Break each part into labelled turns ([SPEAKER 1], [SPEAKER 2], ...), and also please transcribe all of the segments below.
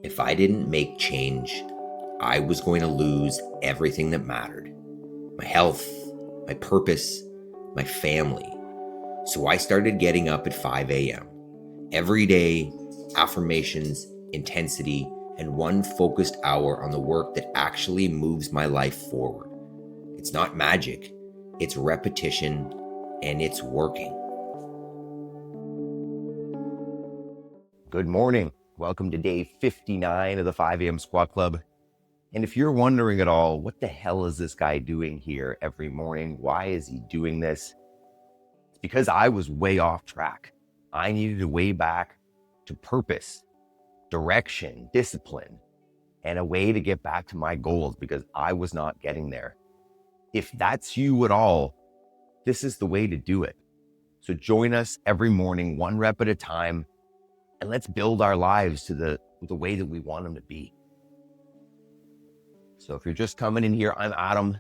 [SPEAKER 1] If I didn't make change, I was going to lose everything that mattered: my health, my purpose, my family. So I started getting up at 5 a.m. every day, affirmations, intensity, and one focused hour on the work that actually moves my life forward. It's not magic, it's repetition, and it's working.
[SPEAKER 2] Good morning. Welcome to day 59 of the 5 a.m. Squat Club. And if you're wondering at all, what the hell is this guy doing here every morning? Why is he doing this? It's because I was way off track. I needed to way back to purpose, direction, discipline, and a way to get back to my goals because I was not getting there. If that's you at all, this is the way to do it. So join us every morning, one rep at a time, and let's build our lives to the way that we want them to be. So if you're just coming in here, I'm Adam,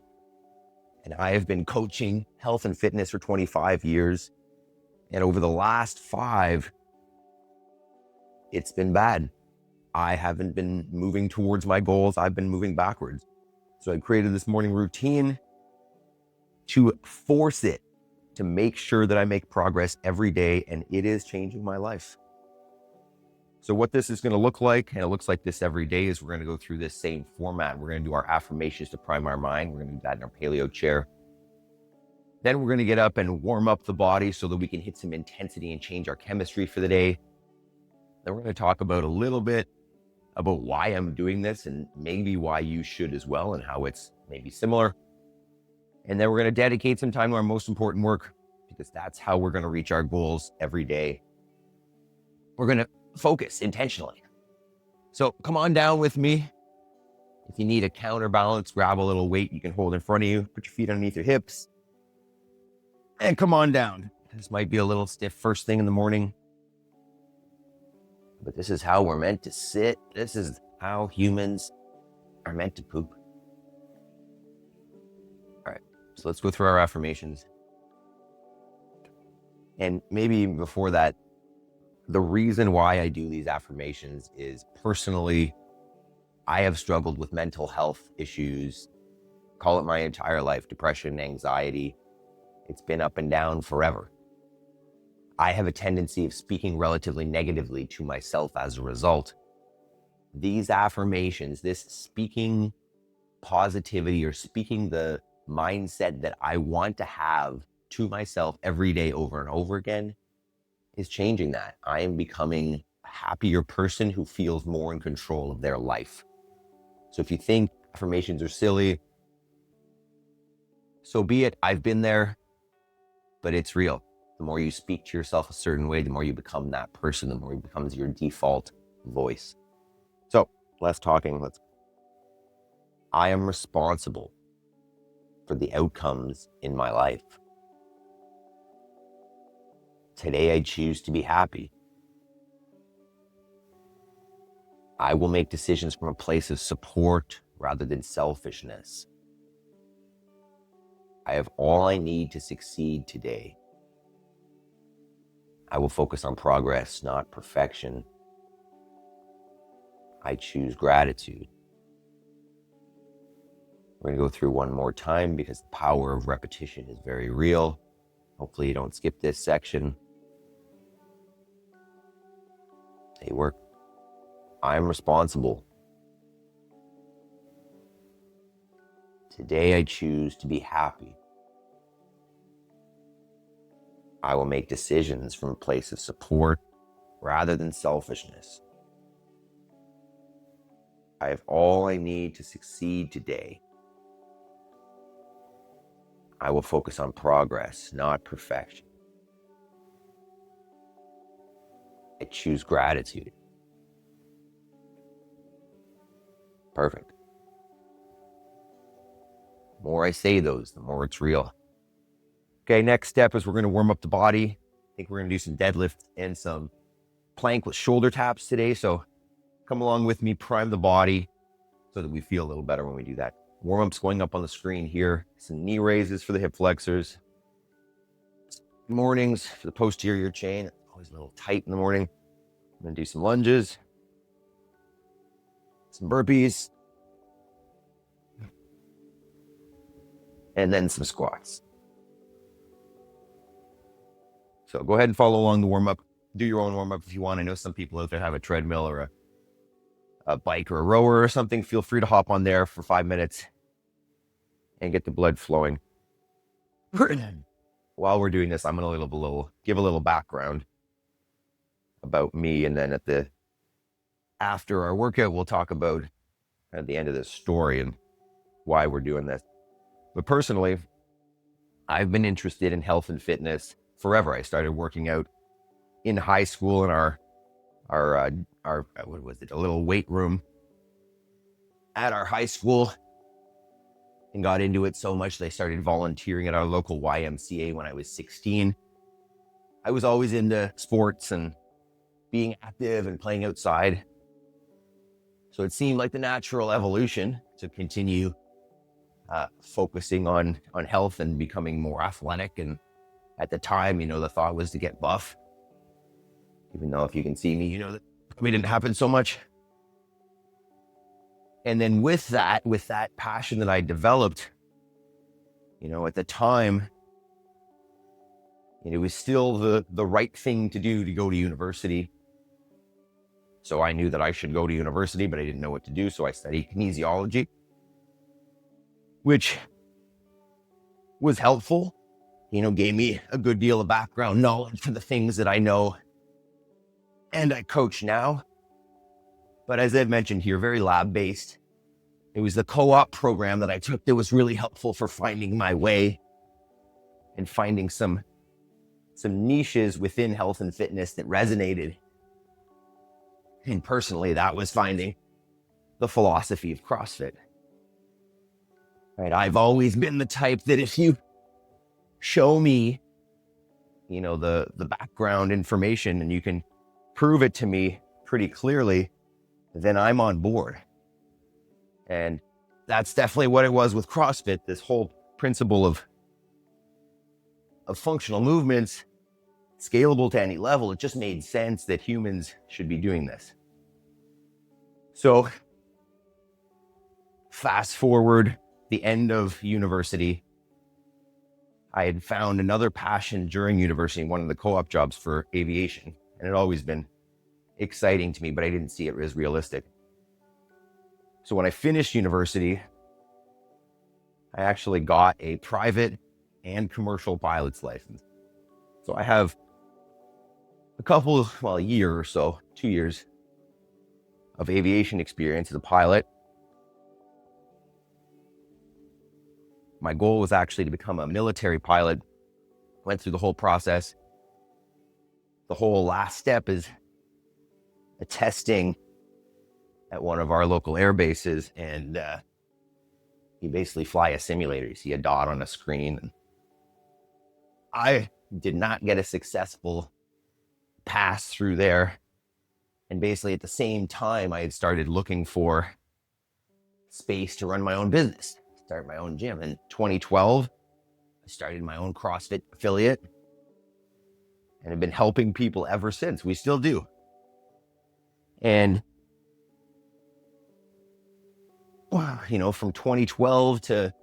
[SPEAKER 2] and I have been coaching health and fitness for 25 years. And over the last 5, it's been bad. I haven't been moving towards my goals. I've been moving backwards. So I created this morning routine to force it, to make sure that I make progress every day, and it is changing my life. So what this is going to look like, and it looks like this every day, is we're going to go through this same format. We're going to do our affirmations to prime our mind. We're going to do that in our paleo chair. Then we're going to get up and warm up the body so that we can hit some intensity and change our chemistry for the day. Then we're going to talk about a little bit about why I'm doing this and maybe why you should as well and how it's maybe similar. And then we're going to dedicate some time to our most important work because that's how we're going to reach our goals every day. We're going to focus intentionally. So come on down with me. If you need a counterbalance, grab a little weight you can hold in front of you, put your feet underneath your hips, and come on down. This might be a little stiff first thing in the morning, but this is how we're meant to sit. This is how humans are meant to poop. All right, so let's go through our affirmations. And maybe even before that, the reason why I do these affirmations is personally, I have struggled with mental health issues, call it my entire life, depression, anxiety. It's been up and down forever. I have a tendency of speaking relatively negatively to myself as a result. These affirmations, this speaking positivity or speaking the mindset that I want to have to myself every day over and over again, is changing that. I am becoming a happier person who feels more in control of their life. So if you think affirmations are silly, so be it. I've been there, but it's real. The more you speak to yourself a certain way, the more you become that person, the more it becomes your default voice. So less talking. I am responsible for the outcomes in my life. Today I choose to be happy. I will make decisions from a place of support rather than selfishness. I have all I need to succeed today. I will focus on progress, not perfection. I choose gratitude. We're going to go through one more time because the power of repetition is very real. Hopefully you don't skip this section. They work. I'm responsible. Today I choose to be happy. I will make decisions from a place of support rather than selfishness. I have all I need to succeed today. I will focus on progress, not perfection. I choose gratitude. Perfect. The more I say those, the more it's real. Okay, next step is we're going to warm up the body. I think we're going to do some deadlifts and some plank with shoulder taps today. So come along with me, prime the body so that we feel a little better when we do that. Warm-ups going up on the screen here. Some knee raises for the hip flexors. Mornings for the posterior chain. Always a little tight in the morning. I'm going to do some lunges. some burpees, and then some squats. So go ahead and follow along the warm-up. Do your own warm-up if you want. I know some people out there have a treadmill or a bike or a rower or something. Feel free to hop on there for 5 minutes and get the blood flowing. While we're doing this, I'm going to give a little background about me, and then after our workout, we'll talk about at the end of this story and why we're doing this. But personally, I've been interested in health and fitness forever. I started working out in high school in our what was it, a little weight room at our high school, and got into it so much that I started volunteering at our local YMCA when I was 16. I was always into sports and being active and playing outside. So it seemed like the natural evolution to continue focusing on health and becoming more athletic. And at the time, the thought was to get buff. Even though if you can see me, that probably didn't happen so much. And then with that passion that I developed, at the time, it was still the right thing to do to go to university. So I knew that I should go to university, but I didn't know what to do. So I studied kinesiology, which was helpful, gave me a good deal of background knowledge for the things that I know and I coach now. But as I've mentioned here, very lab-based. It was the co-op program that I took that was really helpful for finding my way and finding some niches within health and fitness that resonated. And personally, that was finding the philosophy of CrossFit. Right? I've always been the type that if you show me, the background information and you can prove it to me pretty clearly, then I'm on board. And that's definitely what it was with CrossFit, this whole principle of functional movements, scalable to any level. It just made sense that humans should be doing this. So fast forward the end of university, I had found another passion during university, one of the co-op jobs for aviation. And it had always been exciting to me, but I didn't see it as realistic. So when I finished university, I actually got a private and commercial pilot's license. So I have a year or so, 2 years of aviation experience as a pilot. My goal was actually to become a military pilot. Went through the whole process. The whole last step is a testing at one of our local air bases, and you basically fly a simulator. You see a dot on a screen. And I did not get a successful pass through there. And basically at the same time, I had started looking for space to run my own business, start my own gym. In 2012, I started my own CrossFit affiliate and have been helping people ever since. We still do. And from 2012 to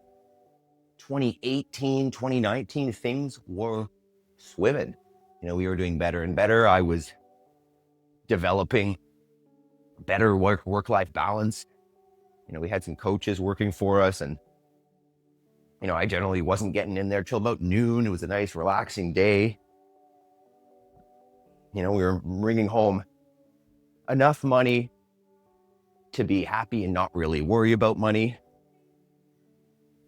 [SPEAKER 2] 2018, 2019, things were swimming. We were doing better and better. I was developing better work-life balance. We had some coaches working for us, and I generally wasn't getting in there till about noon. It was a nice, relaxing day. We were bringing home enough money to be happy and not really worry about money.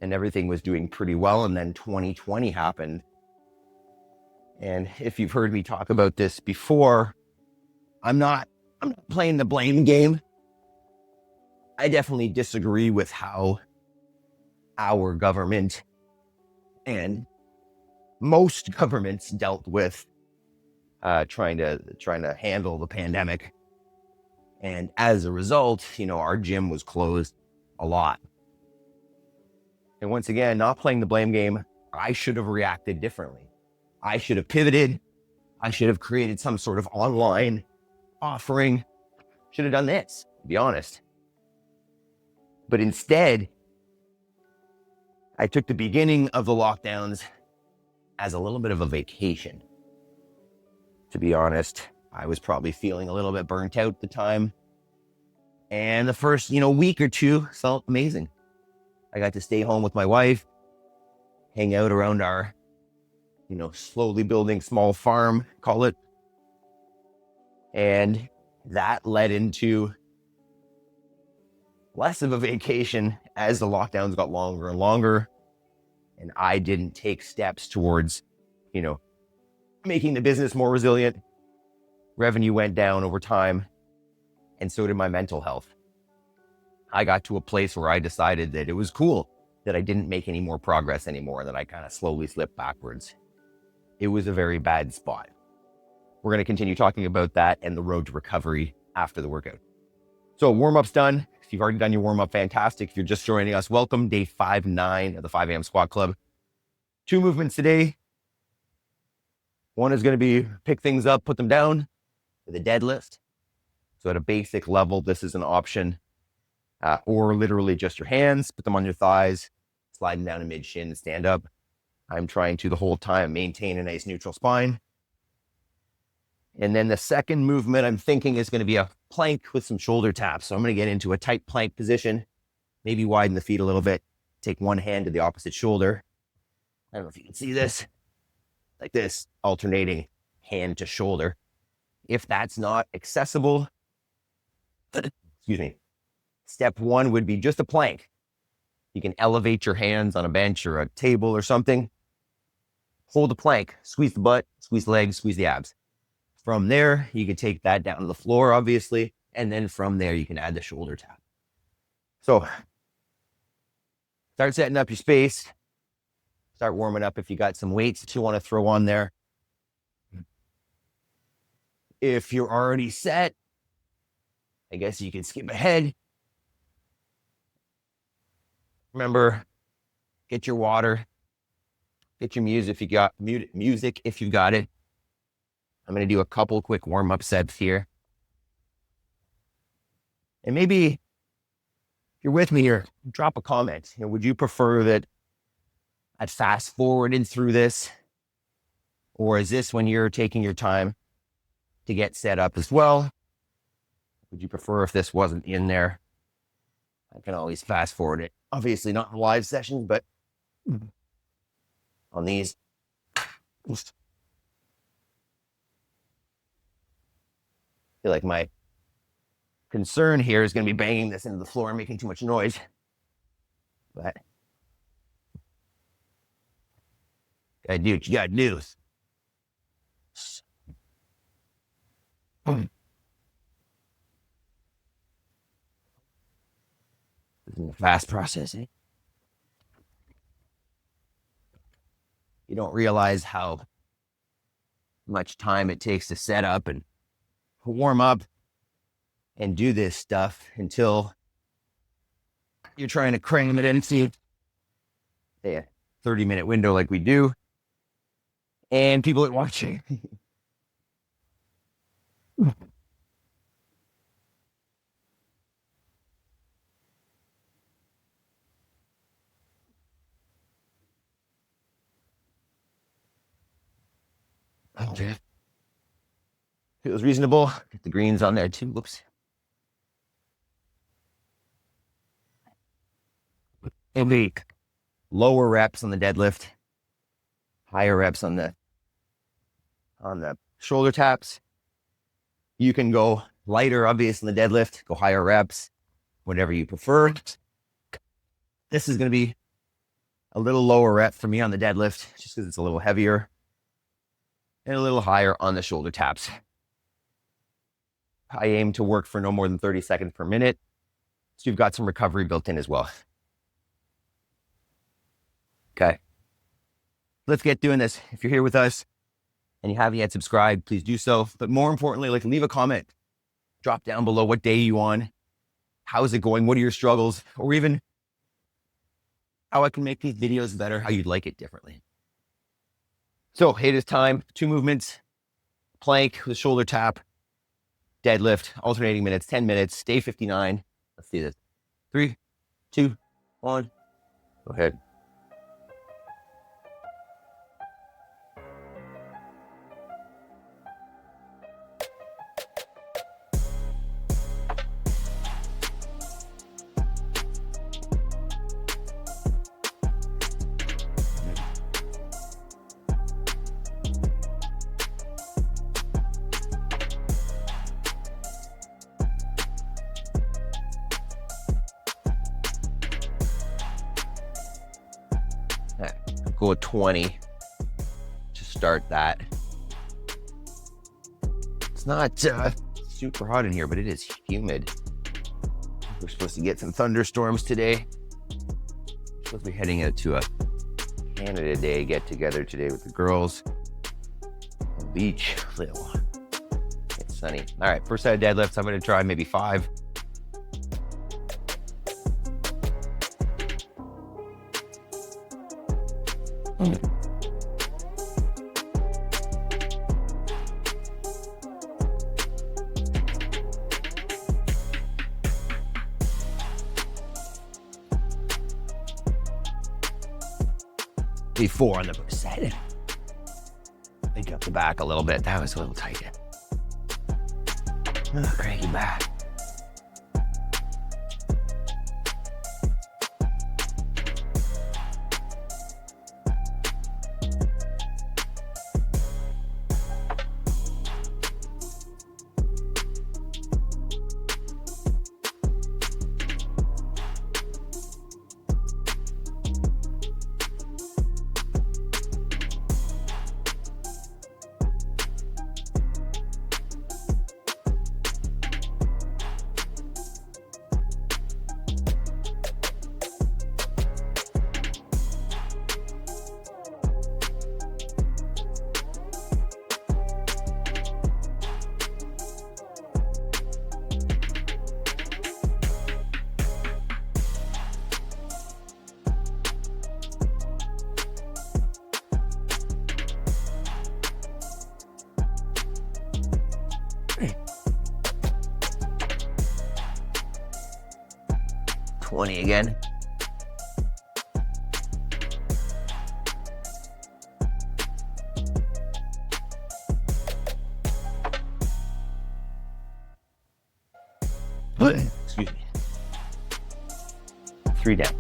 [SPEAKER 2] And everything was doing pretty well. And then 2020 happened. And if you've heard me talk about this before, I'm not playing the blame game. I definitely disagree with how our government and most governments dealt with trying to handle the pandemic. And as a result, our gym was closed a lot. And once again, not playing the blame game, I should have reacted differently. I should have pivoted. I should have created some sort of online offering. Should have done this, to be honest. But instead, I took the beginning of the lockdowns as a little bit of a vacation. To be honest, I was probably feeling a little bit burnt out at the time. And the first, week or two felt amazing. I got to stay home with my wife, hang out around our, slowly building small farm, call it. And that led into less of a vacation as the lockdowns got longer and longer. And I didn't take steps towards, making the business more resilient. Revenue went down over time, and so did my mental health. I got to a place where I decided that it was cool that I didn't make any more progress anymore, that I kind of slowly slipped backwards. It was a very bad spot. We're going to continue talking about that and the road to recovery after the workout. So warm-up's done. If you've already done your warm-up, fantastic. If you're just joining us, welcome. Day 5-9 of the 5 a.m. Squat Club. 2 movements today. One is going to be pick things up, put them down with a deadlift. So at a basic level, this is an option. Or literally just your hands, put them on your thighs, slide them down to mid-shin and stand up. I'm trying to the whole time maintain a nice neutral spine. And then the second movement I'm thinking is going to be a plank with some shoulder taps. So I'm going to get into a tight plank position, maybe widen the feet a little bit, take one hand to the opposite shoulder. I don't know if you can see this, like this, alternating hand to shoulder. If that's not accessible, excuse me, step 1 would be just a plank. You can elevate your hands on a bench or a table or something. Hold the plank, squeeze the butt, squeeze the legs, squeeze the abs. From there, you can take that down to the floor, obviously, and then from there, you can add the shoulder tap. So start setting up your space. Start warming up if you got some weights that you want to throw on there. If you're already set, I guess you can skip ahead. Remember, get your water, get your music if you got music if you got it. I'm going to do a couple quick warm-up sets here. And maybe if you're with me here, drop a comment. Would you prefer that I'd fast forwarded through this? Or is this when you're taking your time to get set up as well? Would you prefer if this wasn't in there? I can always fast forward it. Obviously not in live sessions, but on these. I feel like my concern here is going to be banging this into the floor and making too much noise. But gotta do what you gotta do. This is a fast process, eh? You don't realize how much time it takes to set up and warm up and do this stuff until you're trying to cram it into a 30-minute window like we do. And people are watching. Okay. Feels reasonable. Get the greens on there too. Whoops. It'll be lower reps on the deadlift, higher reps on the shoulder taps. You can go lighter, obviously, in the deadlift, go higher reps, whatever you prefer. This is going to be a little lower rep for me on the deadlift, just because it's a little heavier, and a little higher on the shoulder taps. I aim to work for no more than 30 seconds per minute, so you've got some recovery built in as well. Okay, let's get doing this. If you're here with us and you haven't yet subscribed, please do so. But more importantly, leave a comment. Drop down below what day you on, how's it going, what are your struggles, or even how I can make these videos better, how you'd like it differently. So it is time, 2 movements, plank with shoulder tap, deadlift, alternating minutes, 10 minutes, day 59. Let's see this. 3, 2, 1. Go ahead. Go with 20 to start that. It's not super hot in here, but it is humid. We're supposed to get some thunderstorms today. We're supposed to be heading out to a Canada Day get together today with the girls on the beach. It's sunny. All right, first set of deadlifts. I'm going to try maybe 5. Before on the set. Pick up the back a little bit. That was a little tight. Oh, cranky back. Again. Excuse me. 3 down.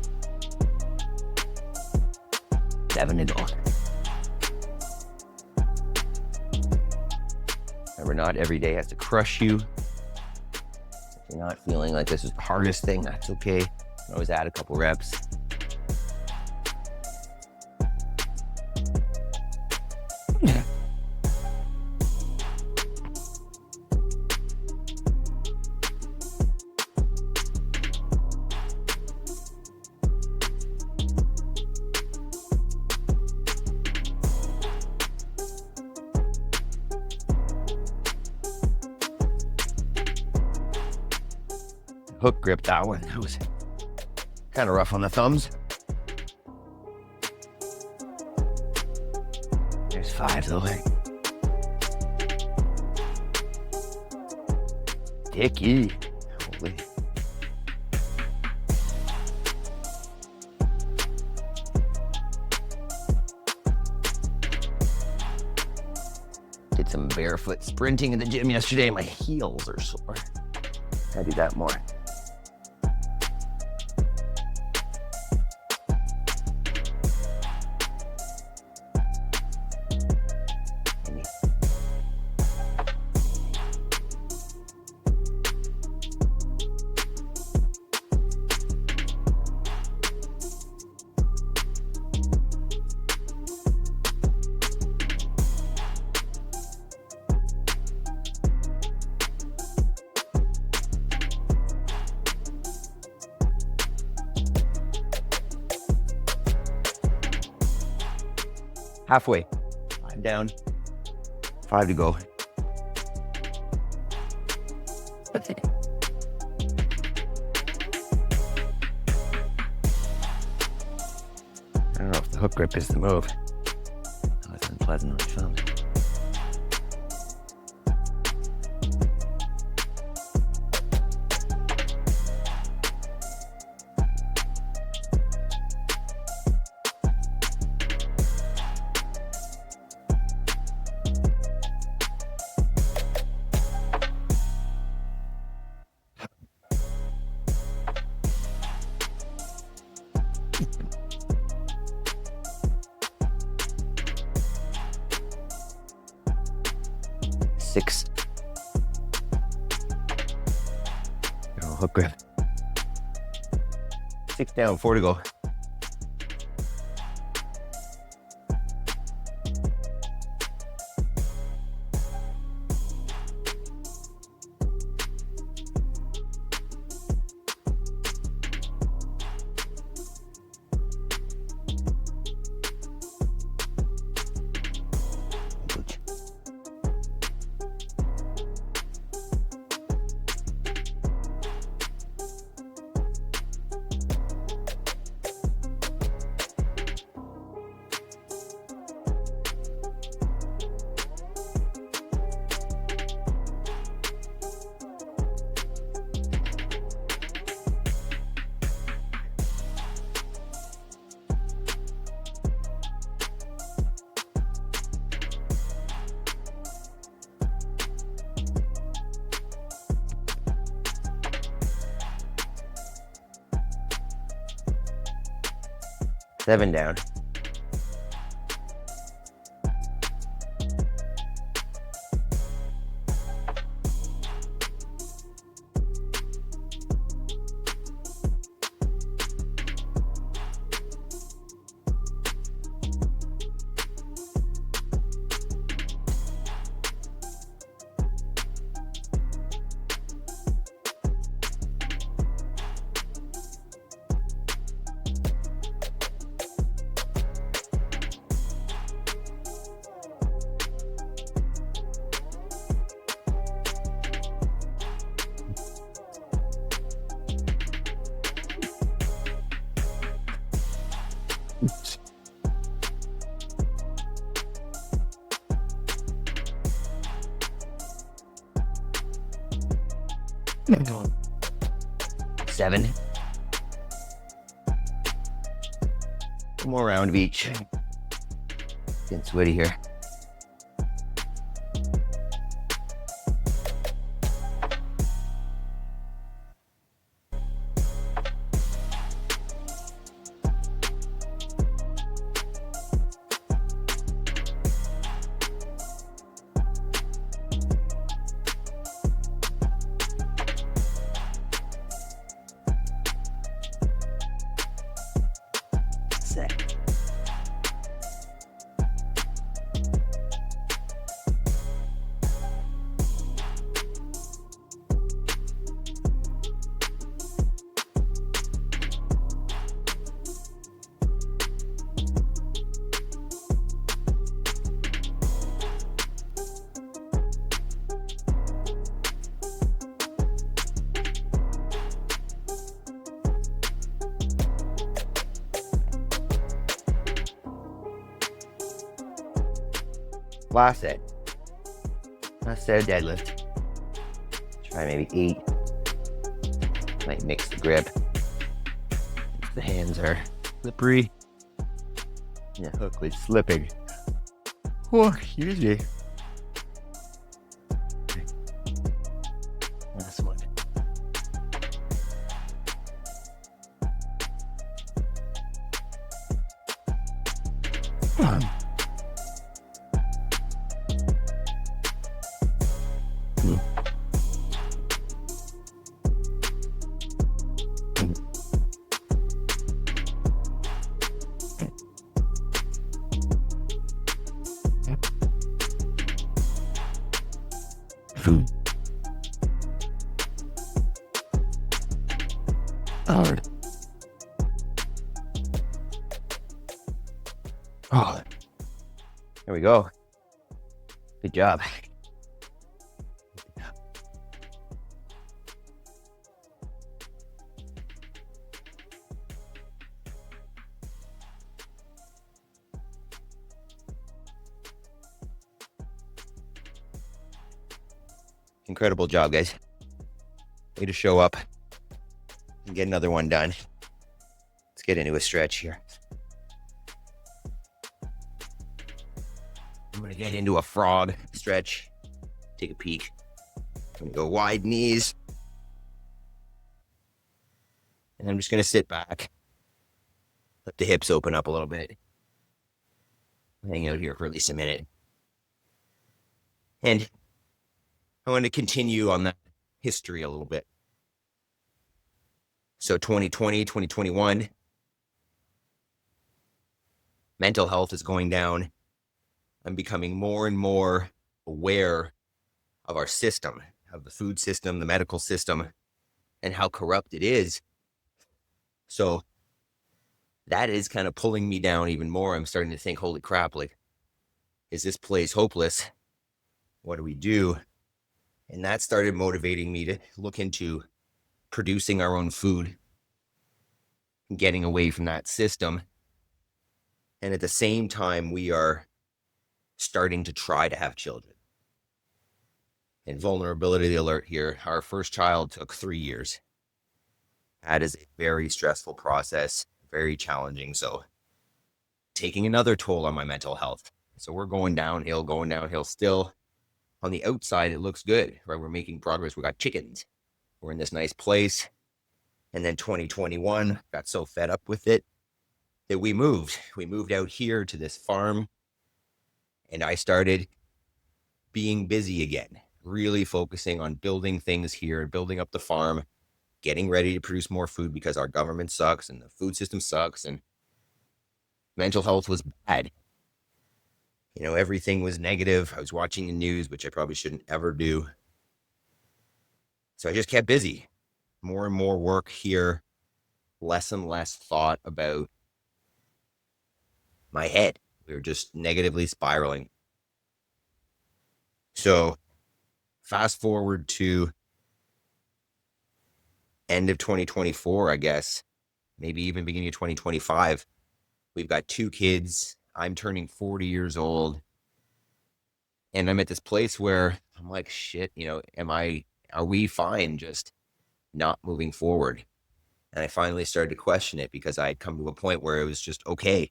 [SPEAKER 2] 7 to go. Remember, not every day has to crush you. If you're not feeling like this is the hardest thing, that's okay. You can always add a couple reps. Hook grip, that one. That was kind of rough on the thumbs. There's 5 though. Dicky. Holy. Did some barefoot sprinting in the gym yesterday. My heels are sore. I do that more. Halfway. 5 down. 5 to go. That's it. I don't know if the hook grip is the move. Oh, it's unpleasant on the phone. Six. Oh, hook grip. 6 down, 4 to go. Seven down. Seven. One more round of each. Getting sweaty here. Sick. Last set. Last set of deadlift. Try maybe 8. Might mix the grip. The hands are slippery. Yeah, hook is slipping. Oh, excuse me. Last one. Hard. Oh, there we go. Good job. Incredible job, guys. Way to show up and get another one done. Let's get into a stretch here. I'm gonna get into a frog stretch. Take a peek. I'm gonna go wide knees. And I'm just gonna sit back. Let the hips open up a little bit. Hang out here for at least a minute. And I want to continue on that history a little bit. So 2020, 2021, mental health is going down. I'm becoming more and more aware of our system, of the food system, the medical system, and how corrupt it is. So that is kind of pulling me down even more. I'm starting to think, holy crap, like, is this place hopeless? What do we do? And that started motivating me to look into producing our own food, getting away from that system. And at the same time, we are starting to try to have children. And vulnerability alert here, our first child took 3 years. That is a very stressful process, very challenging. So taking another toll on my mental health. So we're going downhill still. On the outside, it looks good, right? We're making progress. We got chickens. We're in this nice place. And then 2021, got so fed up with it that we moved. We moved out here to this farm. And I started being busy again, really focusing on building things here, building up the farm, getting ready to produce more food because our government sucks and the food system sucks and mental health was bad. You know, everything was negative. I was watching the news, which I probably shouldn't ever do. So I just kept busy. More and more work here, less and less thought about my head. We were just negatively spiraling. So fast forward to end of 2024, I guess, maybe even beginning of 2025. We've got 2 kids. I'm turning 40 years old. And I'm at this place where I'm like, shit, you know, are we fine just not moving forward? And I finally started to question it because I had come to a point where it was just okay,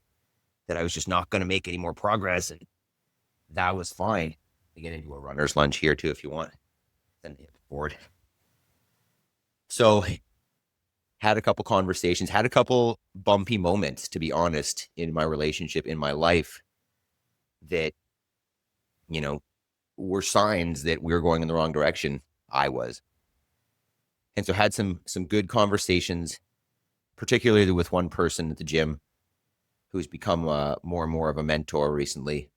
[SPEAKER 2] that I was just not going to make any more progress. And that was fine. We get into a runner's lunch here too, if you want. Then board. So had a couple conversations, had a couple bumpy moments, to be honest, in my relationship, in my life, that, you know, were signs that we were going in the wrong direction. I was. And so had some good conversations, particularly with one person at the gym who's become more and more of a mentor recently.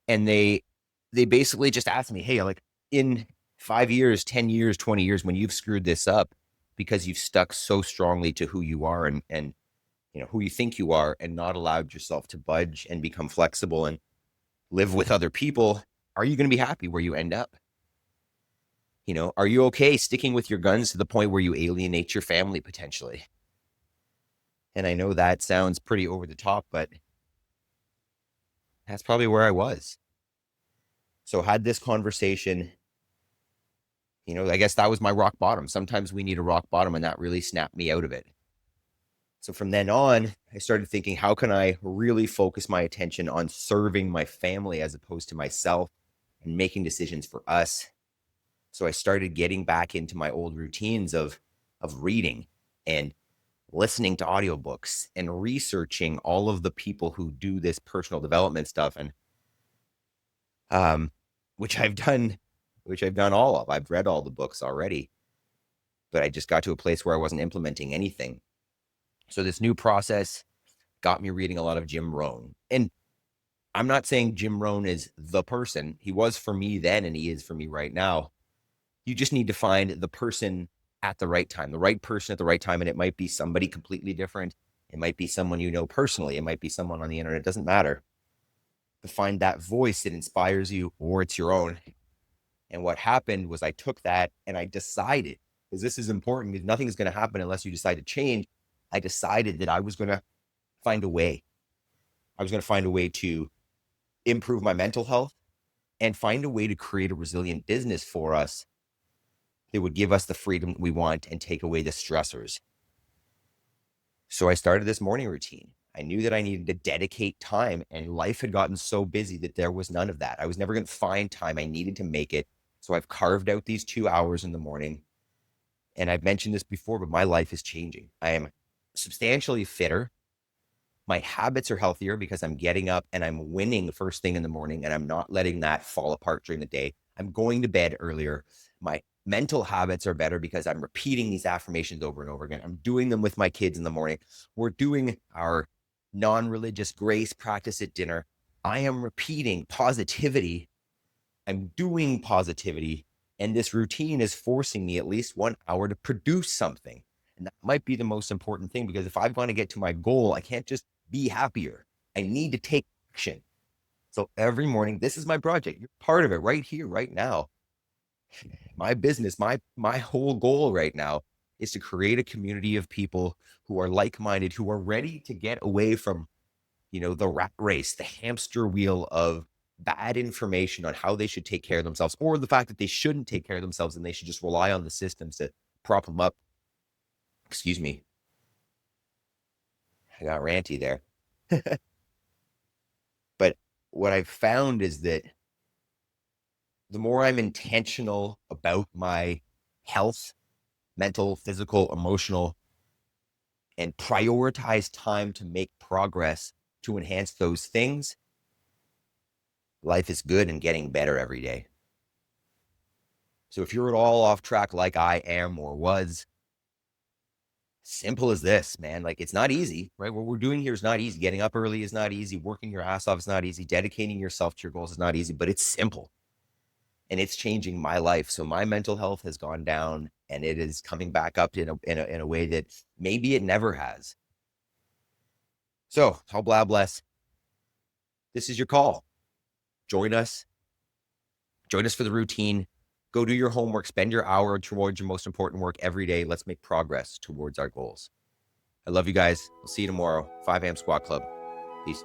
[SPEAKER 2] And they basically just asked me, hey, like, in 5 years, 10 years, 20 years, when you've screwed this up because you've stuck so strongly to who you are and you know, who you think you are and not allowed yourself to budge and become flexible and live with other people, are you going to be happy where you end up? You know, are you okay sticking with your guns to the point where you alienate your family potentially? And I know that sounds pretty over the top, but that's probably where I was. So had this conversation, you know, I guess that was my rock bottom. Sometimes we need a rock bottom, and that really snapped me out of it. So from then on, I started thinking, how can I really focus my attention on serving my family as opposed to myself and making decisions for us? So I started getting back into my old routines of reading and listening to audiobooks and researching all of the people who do this personal development stuff, and which I've done all of. I've read all the books already, but I just got to a place where I wasn't implementing anything. So this new process got me reading a lot of Jim Rohn. And I'm not saying Jim Rohn is the person. He was for me then, and he is for me right now. You just need to find the person at the right time, the right person at the right time. And it might be somebody completely different. It might be someone you know personally. It might be someone on the internet. It doesn't matter. But find that voice that inspires you, or it's your own. And what happened was I took that and I decided, because this is important, because nothing is going to happen unless you decide to change. I decided that I was going to find a way. I was going to find a way to improve my mental health and find a way to create a resilient business for us that would give us the freedom we want and take away the stressors. So I started this morning routine. I knew that I needed to dedicate time, and life had gotten so busy that there was none of that. I was never going to find time. I needed to make it. So I've carved out these 2 hours in the morning. And I've mentioned this before, but my life is changing. I am substantially fitter. My habits are healthier because I'm getting up and I'm winning the first thing in the morning, and I'm not letting that fall apart during the day. I'm going to bed earlier. My mental habits are better because I'm repeating these affirmations over and over again. I'm doing them with my kids in the morning. We're doing our non-religious grace practice at dinner. I am repeating positivity. I'm doing positivity. And this routine is forcing me at least 1 hour to produce something. And that might be the most important thing, because if I want to get to my goal, I can't just be happier. I need to take action. So every morning, this is my project. You're part of it right here, right now. My business, my whole goal right now is to create a community of people who are like-minded, who are ready to get away from, the rat race, the hamster wheel of bad information on how they should take care of themselves, or the fact that they shouldn't take care of themselves and they should just rely on the systems to prop them up. Excuse me. I got ranty there. But what I've found is that the more I'm intentional about my health, mental, physical, emotional, and prioritize time to make progress to enhance those things, life is good and getting better every day. So if you're at all off track like I am or was, simple as this, man. Like, it's not easy, right? What we're doing here is not easy. Getting up early is not easy. Working your ass off is not easy. Dedicating yourself to your goals is not easy, but it's simple. And it's changing my life. So my mental health has gone down, and it is coming back up in a way that maybe it never has. So, how blah bless. This is your call. Join us. Join us for the routine. Go do your homework. Spend your hour towards your most important work every day. Let's make progress towards our goals. I love you guys. I'll see you tomorrow. 5 a.m. Squat Club. Peace.